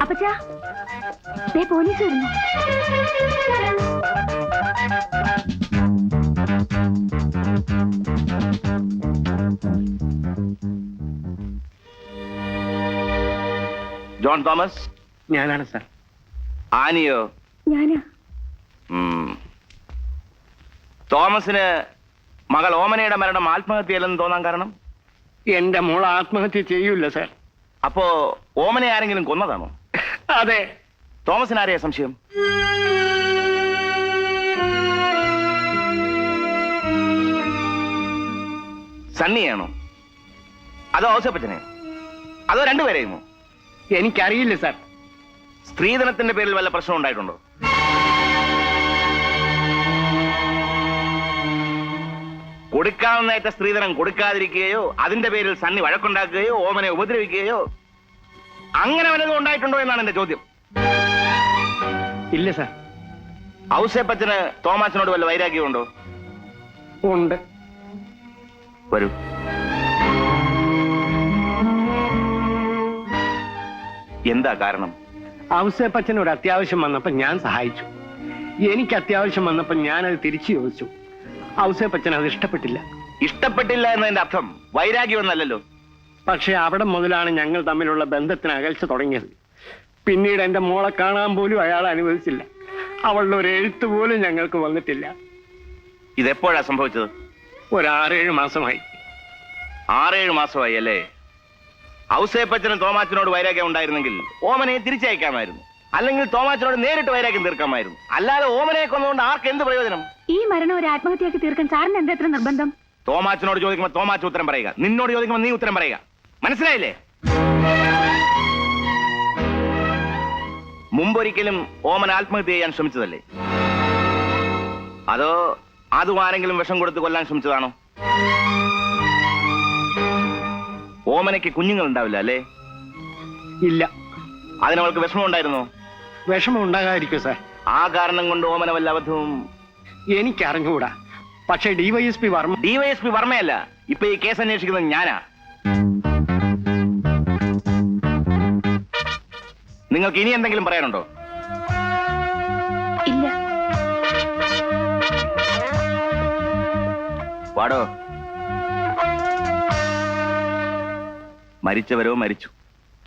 അപ്പച്ചാ, police വരുന്നു. John Thomas? ഞാനാണ് sir. ആനിയോ? ഞാനാ. തോമസിന് മകൾ ഓമനയുടെ മരണം ആത്മഹത്യയല്ലെന്ന് തോന്നാൻ കാരണം? എന്റെ മോൾ ആത്മഹത്യ ചെയ്യൂല സാർ. അപ്പോ ഓമനെ ആരെങ്കിലും കൊന്നതാണോ? അതെ. തോമസിന് ആരെയാ സംശയം? സണ്ണിയാണോ, അതോ ഔസേപ്പച്ചനെ, അതോ രണ്ടുപേരെയുമോ? എനിക്കറിയില്ല സാർ. സ്ത്രീധനത്തിന്റെ പേരിൽ വല്ല പ്രശ്നം ഉണ്ടായിട്ടുണ്ടോ? കൊടുക്കാവുന്നേറ്റ സ്ത്രീധനം കൊടുക്കാതിരിക്കുകയോ അതിന്റെ പേരിൽ സണ്ണി വഴക്കുണ്ടാക്കുകയോ ഓമനെ ഉപദ്രവിക്കുകയോ അങ്ങനെ വല്ലതും ഉണ്ടായിട്ടുണ്ടോ എന്നാണ് എന്റെ ചോദ്യം. ഇല്ല സാർ. ഔസേപ്പച്ചന് തോമാച്ചനോട് വല്ല വൈരാഗ്യമുണ്ടോ? ഉണ്ട്. വരൂ. എന്താ കാരണം? ഔസേപ്പച്ചന് ഒരു അത്യാവശ്യം വന്നപ്പോ ഞാൻ സഹായിച്ചു. എനിക്ക് അത്യാവശ്യം വന്നപ്പോ ഞാനത് തിരിച്ചു ചോദിച്ചു. ഔസേപ്പച്ചൻ അത് ഇഷ്ടപ്പെട്ടില്ല. ഇഷ്ടപ്പെട്ടില്ല എന്നതിന്റെ അർത്ഥം വൈരാഗ്യമൊന്നല്ലല്ലോ. പക്ഷെ അവിടെ മുതലാണ് ഞങ്ങൾ തമ്മിലുള്ള ബന്ധത്തിന് അകൽച്ച തുടങ്ങിയത്. പിന്നീട് എന്റെ മോളെ കാണാൻ പോലും അയാൾ അനുവദിച്ചില്ല. അവളുടെ ഒരു എഴുത്ത് പോലും ഞങ്ങൾക്ക് വന്നിട്ടില്ല. ഇതെപ്പോഴാ സംഭവിച്ചത്? ഒരു 6-7 മാസമായി. 6-7 മാസമായി അല്ലേ? ഔസേപ്പച്ചനും തോമാച്ചനോട് വൈരാഗ്യം ഉണ്ടായിരുന്നെങ്കിൽ ഓമനയെ തിരിച്ചയക്കാമായിരുന്നു. അല്ലെങ്കിൽ തോമാച്ചനോട് നേരിട്ട് വൈരാഗ്യം തീർക്കാമായിരുന്നു. അല്ലാതെ ഓമനയെ കൊന്നുകൊണ്ട് ആർക്ക് എന്ത് പ്രയോജനം? ഈ മരണം ഒരു ആത്മഹത്യയാക്കി തീർക്കാൻ സാറിന് എന്താ എത്ര നിർബന്ധം? തോമാച്ചനോട് ചോദിക്കുമ്പോൾ തോമാച്ച ഉത്തരം പറയുക, നിന്നോട് ചോദിക്കുമ്പോൾ നീ ഉത്തരം പറയുക. മനസ്സിലായില്ലേ? മുമ്പൊരിക്കലും ഓമൻ ആത്മഹത്യ ചെയ്യാൻ ശ്രമിച്ചതല്ലേ? അതോ അതും ആരെങ്കിലും വിഷം കൊടുത്ത് കൊല്ലാൻ ശ്രമിച്ചതാണോ? ഓമനയ്ക്ക് കുഞ്ഞുങ്ങൾ ഉണ്ടാവില്ല അല്ലേ? ഇല്ല. അതിനവൾക്ക് വിഷമം ഉണ്ടായിരുന്നോ? വിഷമം ഉണ്ടാകാതിരിക്കും സാർ. ആ കാരണം കൊണ്ട് ഓമന വല്ല അബദ്ധവും? എനിക്കറിഞ്ഞുകൂടാ. പക്ഷെ ഡിവൈഎസ്പി വർമ്മയല്ല ഇപ്പൊ ഈ കേസ് അന്വേഷിക്കുന്നത് ഞാനാ. നിങ്ങൾക്ക് ഇനി എന്തെങ്കിലും പറയാനുണ്ടോ? ഇല്ല. വാടോ. മരിച്ചവരോ മരിച്ചു.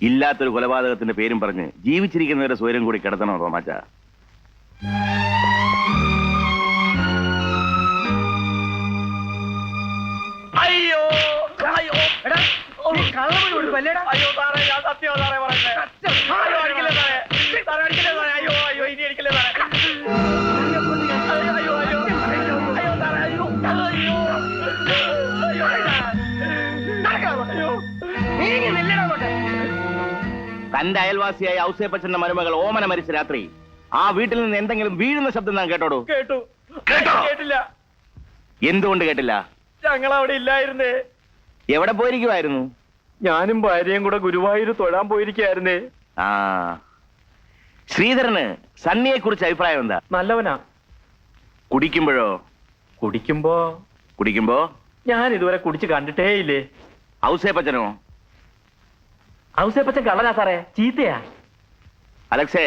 ഇല്ലാത്തൊരു കൊലപാതകത്തിന്റെ പേരും പറഞ്ഞ് ജീവിച്ചിരിക്കുന്നവരെ സ്വയം കൂടി കിടത്തണോ തോമാച്ച? അയ്യോ അയ്യോ എടാ അയ്യോ സാറേ, ഞാൻ സത്യം സാറേ പറയുന്നത്. അയ്യോ അടിക്കില്ലേ സാറേ, സാറേ അടിക്കില്ലേ സാറേ, അയ്യോ അയ്യോ ഇനി അടിക്കില്ലേ സാറേ, അയ്യോ അയ്യോ അയ്യോ അയ്യോ സാറേ, അയ്യോ അയ്യോ തന്റെ അയൽവാസിയായ ഔസേപ്പച്ചന്റെ മരുമകൾ ഓമന മരിച്ച രാത്രി ആ വീട്ടിൽ നിന്ന് എന്തെങ്കിലും വീഴുന്ന ശബ്ദം ഞാൻ കേട്ടോടൂ? കേട്ടു. കേട്ടില്ല. എന്തുകൊണ്ട് കേട്ടില്ല? ഞങ്ങൾ അവിടെ ഇല്ലായിരുന്നേ. എവിടെ പോയിരിക്കുമായിരുന്നു? ഞാനും ഭാര്യയും കൂടെ ഗുരുവായൂർ തൊഴാൻ പോയിരിക്കായിരുന്നേ. ആ, ശ്രീധരന് സണ്ണിയെ കുറിച്ച് അഭിപ്രായം എന്താ? നല്ലവനാ. കുടിക്കുമ്പോഴോ? കുടിക്കുമ്പോ ഞാൻ ഇതുവരെ കുടിച്ച് കണ്ടിട്ടേ ഇല്ലേ. ഔസേപ്പച്ചനോ? ഔസേപ്പച്ചൻ കള്ളനാ സാറേ, ചീത്തയാ. അലക്സേ,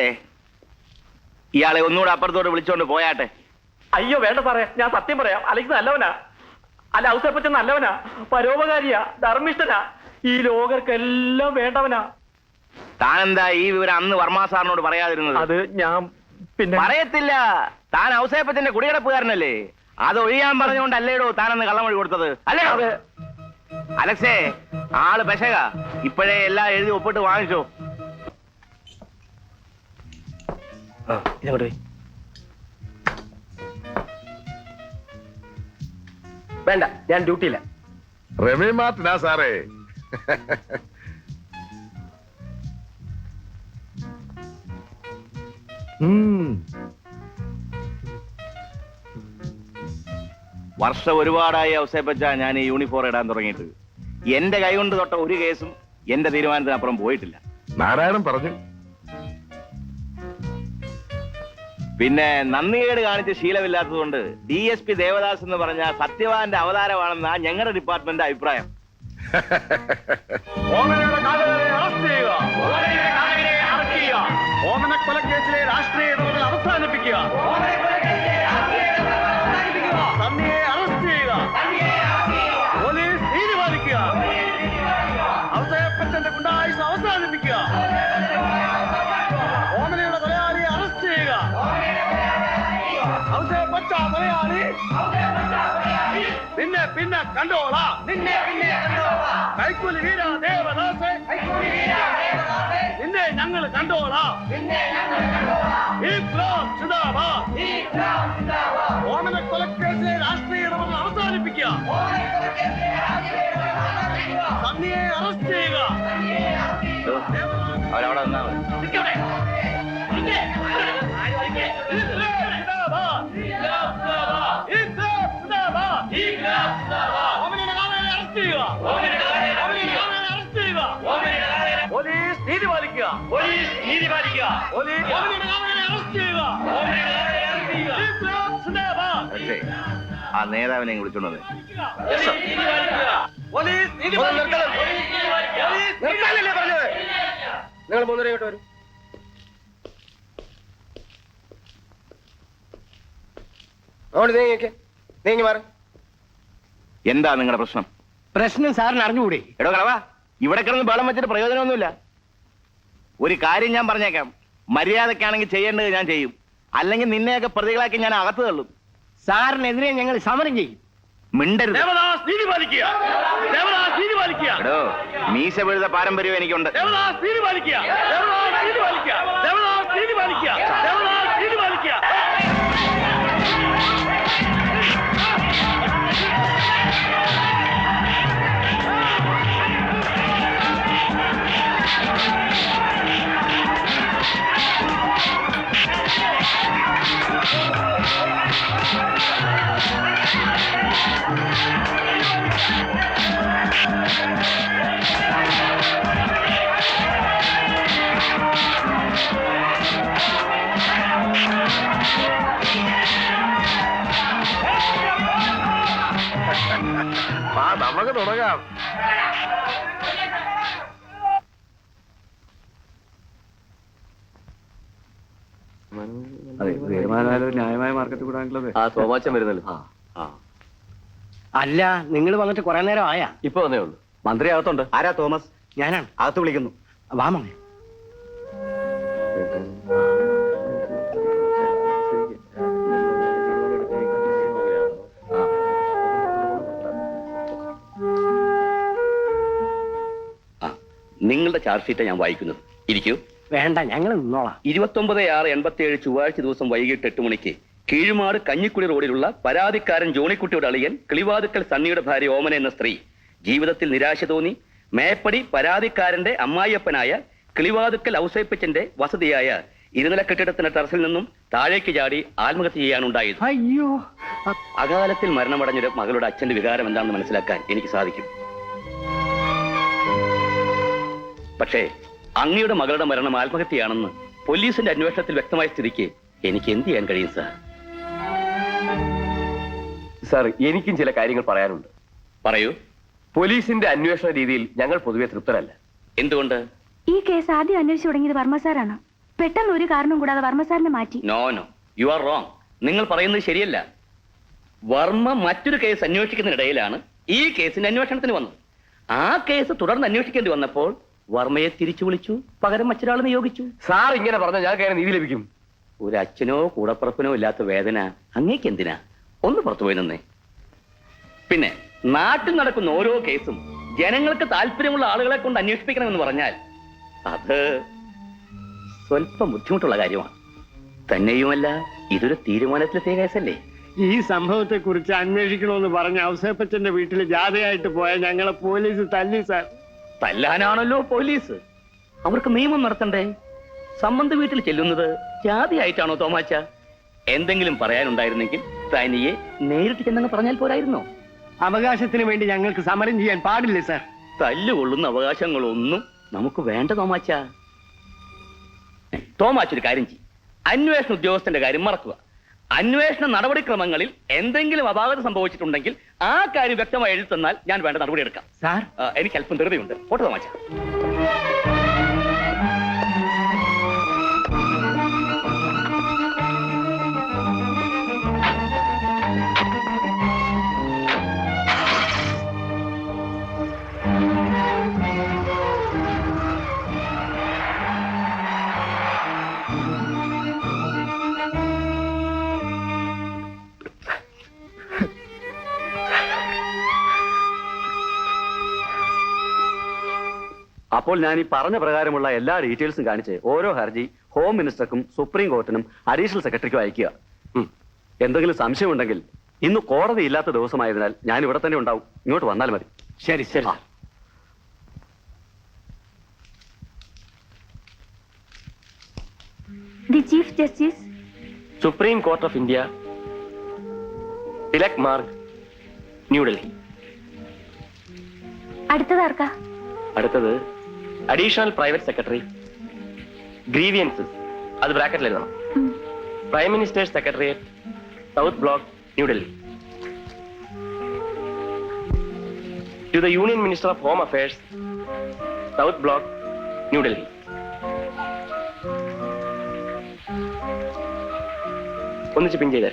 ഇയാളെ ഒന്നുകൂടെ അപ്പുറത്തോട്ട് വിളിച്ചോണ്ട് പോയാട്ടെ. അയ്യോ വേണ്ട സാറേ, ഞാൻ സത്യം പറയാം. അലക്സ് നല്ലവനാ. അല്ല, ഔസേപ്പച്ചൻ നല്ലവനാ, പരോപകാരിയാ, ധർമ്മിഷ്ഠനാ, ഈ ലോകർക്കെല്ലാം വേണ്ടവനാ. താനെന്താ ഈ വിവരം അന്ന് വർമ്മ സാറിനോട് പറയാതിരുന്നത്? അത് ഞാൻ പിന്നെ പറയത്തില്ല. താൻ ഔസേപ്പച്ചന്റെ കുടികിടപ്പുകാരനല്ലേ? അത് ഒഴിയാൻ പറഞ്ഞുകൊണ്ടല്ലേടോ താനന്ന് കള്ളമൊഴി കൊടുത്തത് അല്ലേ? അലക്സേ, ആള് പെശക. ഇപ്പോഴേ എല്ലാം എഴുതി ഒപ്പിട്ട് വാങ്ങിച്ചോ. വേണ്ട, ഞാൻ ഡ്യൂട്ടിയില്ല. റമി മാർട്ടിനാ സാറേ. വർഷം ഒരുപാടായി ഔസേപ്പച്ച ഞാൻ ഈ യൂണിഫോം ഇടാൻ തുടങ്ങിയിട്ട് എന്റെ കൈ കൊണ്ട് തൊട്ട ഒരു കേസും എന്റെ തീരുമാനത്തിനപ്പുറം പോയിട്ടില്ല. നാരായണൻ പറഞ്ഞു. പിന്നെ നന്ദികേട് കാണിച്ച ശീലമില്ലാത്തതുകൊണ്ട് DSP ദേവദാസ് എന്ന് പറഞ്ഞ സത്യവാന്റെ അവതാരമാണെന്നാ ഞങ്ങളുടെ ഡിപ്പാർട്ട്മെന്റ് അഭിപ്രായം. ഓമനയുടെ കാലകളെ അറസ്റ്റ് ചെയ്യുക. ഓമനയുടെ കാലകളെ അറസ്റ്റ് ചെയ്യുക. ഓമനക്കൊലക്കേസിലെ രാഷ്ട്രീയ ഇടപെടൽ അവസാനിപ്പിക്കുക. സണ്ണിയെ അറസ്റ്റ് ചെയ്യുക. പോലീസ് നീതി പാലിക്കുക. ഔസേപ്പച്ചന്റെ ഗുണ്ടായുസ് അവസാനിപ്പിക്കുക. ഓമനയുടെ കൊലയാളിയെ അറസ്റ്റ് ചെയ്യുക. ഔസേപ്പച്ച കൊലയാളി പിന്നെ കണ്ടോളാം. കൈക്കൂലി വീര ദേവദാസേ, നിന്നെ ഞങ്ങൾ കണ്ടോളാം. ഇൻക്ലാബ് സിന്ദാബാദ്. ഓമനക്കൊലക്കേസിലെ രാഷ്ട്രീയ ഇടപെടൽ അവസാനിപ്പിക്കുക. സണ്ണിയെ അറസ്റ്റ് ചെയ്യുക. അവരവിടെ നിന്നാ മതി. പോലീസ് നീതി പാലിക്കുക. പോലീസ് നീതി പാലിക്കുക. പക്ഷേ ആ നേതാവിനെ വിളിച്ചോണ്ട് വന്നേ. പോലീസ് നീതി പാലിക്കുക. നിർത്താനല്ലേ പറഞ്ഞത്? നിങ്ങൾ മൂന്നുപേരും ഇങ്ങോട്ട് വരും. അങ്ങോട്ട് നീങ്ങി മാറി. എന്താ നിങ്ങളുടെ പ്രശ്നം? പ്രശ്നം സാറിന് അറിഞ്ഞുകൂടെ? എടോ കളവാ, ഇവിടെ കിടന്ന് ബഹളം വെച്ചിട്ട് പ്രയോജനമൊന്നുമില്ല. ഒരു കാര്യം ഞാൻ പറഞ്ഞേക്കാം, മര്യാദക്കാണെങ്കിൽ ചെയ്യേണ്ടത് ഞാൻ ചെയ്യും, അല്ലെങ്കിൽ നിന്നെയൊക്കെ പ്രതികളാക്കി ഞാൻ അകത്ത് തള്ളും. സാറിനെതിരെ ഞങ്ങൾ സമരം ചെയ്യും. മിണ്ടരുത്. ദേവദാസ് നീതി പാലിക്കുക. ദേവദാസ് നീതി പാലിക്കുക. എടോ, മീശ വീഴുന്ന പാരമ്പര്യം എനിക്കുണ്ട്. ദേവദാസ് നീതി പാലിക്കുക. ദേവദാസ് നീതി പാലിക്കുക. ദേവദാസ് നീതി പാലിക്കുക. ദേവദാസ് നീതി പാലിക്കുക. നമുക്ക് തുടങ്ങാം. ന്യായമായ മാർക്കറ്റ് കൂടാനുള്ളത്. ആ തോമാച്ചൻ വരുന്നല്ലോ. അല്ല, നിങ്ങൾ വന്നിട്ട് കുറെ നേരം ആയാ? ഇപ്പൊ വന്നേ ഉള്ളൂ. മന്ത്രി അകത്തുണ്ട്. ആരാ? തോമസ്. ഞാനാണ്. അകത്ത് വിളിക്കുന്നു. വാ മോനെ. നിങ്ങളുടെ ചാർജ് ഷീറ്റ് ഞാൻ വായിക്കുന്നത്. ഇരിക്കൂ. വേണ്ട, ഞങ്ങൾ നിന്നോളാം. 29/6/87 ചൊവ്വാഴ്ച ദിവസം വൈകിട്ട് 8 മണിക്ക് കീഴുമാട് കഞ്ഞിക്കുടി റോഡിലുള്ള പരാതിക്കാരൻ ജോണിക്കുട്ടിയുടെ അളിയൻ കിളിവാതുക്കൽ സണ്ണിയുടെ ഭാര്യ ഓമന എന്ന സ്ത്രീ ജീവിതത്തിൽ നിരാശ തോന്നി മേപ്പടി പരാതിക്കാരന്റെ അമ്മായിയപ്പനായ കിളിവാതുക്കൽ ഔസേപ്പച്ചന്റെ വസതിയായ ഇരുനില കെട്ടിടത്തിന്റെ ടെറസിൽ നിന്നും താഴേക്ക് ചാടി ആത്മഹത്യ ചെയ്യാനുണ്ടായത്. അയ്യോ, അകാലത്തിൽ മരണമടഞ്ഞൊരു മകളുടെ അച്ഛന്റെ വികാരം എന്താണെന്ന് മനസ്സിലാക്കാൻ എനിക്ക് സാധിക്കും. പക്ഷേ അങ്ങയുടെ മകളുടെ മരണം ആത്മഹത്യയാണെന്ന് പോലീസിന്റെ അന്വേഷണത്തിൽ വ്യക്തമായ സ്ഥിതിക്ക് എനിക്ക് എന്ത് ചെയ്യാൻ കഴിയും സാർ? സാർ, എനിക്കും ചില കാര്യങ്ങൾ പറയാനുണ്ട്. പറയൂ. പോലീസിന്റെ അന്വേഷണ രീതിയിൽ ഞങ്ങൾ പൊതുവെ തൃപ്തരല്ല. എന്തുകൊണ്ട്? ഈ കേസ് ആദ്യം അന്വേഷിച്ചു തുടങ്ങിയത് വർമ്മ സാറാണ്. പെട്ടെന്ന് ഒരു കാരണം കൂടാതെ വർമ്മ സാറിനെ മാറ്റി. No, you are wrong. നിങ്ങൾ പറയുന്നത് ശരിയല്ല. വർമ്മ മറ്റൊരു കേസ് അന്വേഷിക്കുന്നതിനിടയിലാണ് ഈ കേസിന്റെ അന്വേഷണത്തിന് വന്നത്. ആ കേസ് തുടർന്ന് അന്വേഷിക്കേണ്ടി വന്നപ്പോൾ വർമ്മയെ തിരിച്ചു വിളിച്ചു, പകരം മറ്റൊരാൾ നിയോഗിച്ചു. സാർ ഇങ്ങനെ പറഞ്ഞാൽ ഞങ്ങൾക്ക് എങ്ങനെ നീതി ലഭിക്കും? ഒരു അച്ഛനോ കൂടപ്പുറപ്പിനോ ഇല്ലാത്ത വേദന അങ്ങേക്ക് എന്തിനാ? ഒന്ന് പുറത്തുപോയി നിന്നേ. പിന്നെ നാട്ടിൽ നടക്കുന്ന ഓരോ കേസും ജനങ്ങൾക്ക് താല്പര്യമുള്ള ആളുകളെ കൊണ്ട് അന്വേഷിപ്പിക്കണമെന്ന് പറഞ്ഞാൽ അത് സ്വല്പം ബുദ്ധിമുട്ടുള്ള കാര്യമാണ്. തന്നെയുമല്ല, ഇതൊരു തീരുമാനത്തിലെത്തിയ കേസല്ലേ. ഈ സംഭവത്തെ കുറിച്ച് അന്വേഷിക്കണമെന്ന് പറഞ്ഞ ഔസേപ്പച്ചന്റെ വീട്ടിൽ ജാഥയായിട്ട് പോയ ഞങ്ങളെ പോലീസ് തല്ലി സാർ. തല്ലാനാണല്ലോ പോലീസ്. അവർക്ക് നിയമം നടത്തണ്ടേ? സംബന്ധ വീട്ടിൽ ചെല്ലുന്നത് ജാതിയായിട്ടാണോ തോമാച്ച? എന്തെങ്കിലും പറയാനുണ്ടായിരുന്നെങ്കിൽ തനിയെ നേരിട്ട് ചെന്നങ്ങ് പറഞ്ഞാൽ പോരായിരുന്നോ? അവകാശത്തിന് വേണ്ടി ഞങ്ങൾക്ക് സമരം ചെയ്യാൻ പാടില്ലേ സാർ? തല്ലുകൊള്ളുന്ന അവകാശങ്ങളൊന്നും നമുക്ക് വേണ്ട തോമാച്ച. തോമാച്ച ഒരു കാര്യം ചെയ്യും, അന്വേഷണ ഉദ്യോഗസ്ഥന്റെ കാര്യം മറക്കുക. അന്വേഷണ നടപടിക്രമങ്ങളിൽ എന്തെങ്കിലും അപാകത സംഭവിച്ചിട്ടുണ്ടെങ്കിൽ ആ കാര്യം വ്യക്തമായി എഴുതി തന്നാൽ ഞാൻ വേണ്ട നടപടി എടുക്കാം. സാർ, എനിക്ക് അല്പം ധൃതിയുണ്ട്. ഓട്ടോ തോമാച്ച. അപ്പോൾ ഞാൻ ഈ പറഞ്ഞ പ്രകാരമുള്ള എല്ലാ ഡീറ്റെയിൽസും കാണിച്ച് ഓരോ ഹർജി ഹോം മിനിസ്റ്റർക്കും സുപ്രീം കോർട്ടിനും അഡീഷണൽ സെക്രട്ടറിക്കും അയക്കുക. എന്തെങ്കിലും സംശയമുണ്ടെങ്കിൽ ഇന്ന് കോടതി ഇല്ലാത്ത ദിവസമായതിനാൽ ഞാൻ ഇവിടെ തന്നെ ഉണ്ടാവും. ഇങ്ങോട്ട് വന്നാൽ മതി. ശരി ശരി. The chief justice, supreme court of India, Tilak Marg, New Delhi. അടുത്തതാർക്കാ? അടുത്തത് അഡീഷണൽ പ്രൈവറ്റ് സെക്രട്ടറി, ഗ്രീവിയൻസസ്, അത് ബ്രാക്കറ്റിൽ എഴുതണം. Prime minister's secretariat, south block, New Delhi. To the union minister of home affairs, south block, New Delhi. ഒന്നിച്ച് പിൻ ചെയ്തേ.